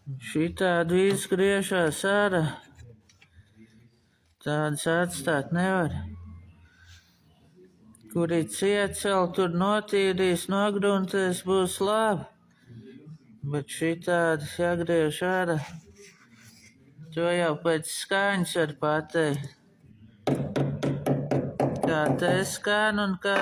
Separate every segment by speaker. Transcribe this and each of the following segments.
Speaker 1: Šitādu izgriežās ārā. Tādas atstāt nevar. Kuri ciecel, tur notīrīs, nogruntēs, būs labi. Bet šitādas jāgriež ārā. To jau pēc skaņas var pateikt. Kā te skan un kā.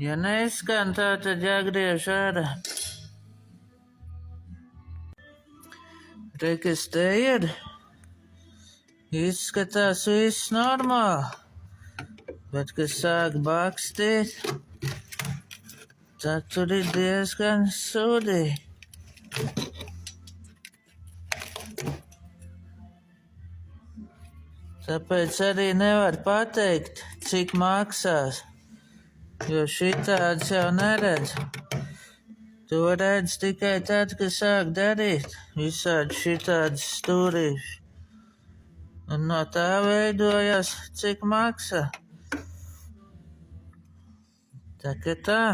Speaker 1: Ja neskan tā, tad jāgriež ārā. Re, kas te ir? Izskatās viss normāli. Bet, kad sāk bakstīt, tad tur ir diezgan sūdīgi. Tāpēc arī nevar pateikt, cik maksās, jo šitāds jau neredz. To redz tikai tad, kad sāk darīt visādi šitādas stūrīšas. Un no tā veidojas, cik maksā. Tā kā tā.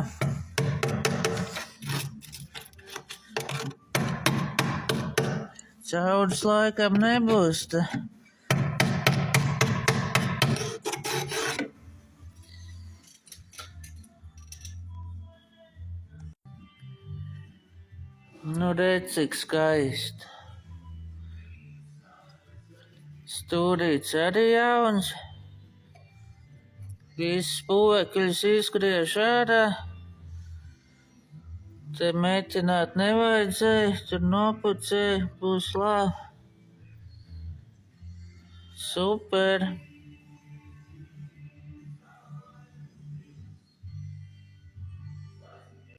Speaker 1: Caurus laikam nebūs. Tā. Nu, redz, cik skaisti. Stūrīts arī jauns. Viss pūvekļus izgriež ārā. Te metināt nevajadzēja, tur nopucēja, būs labi. Super.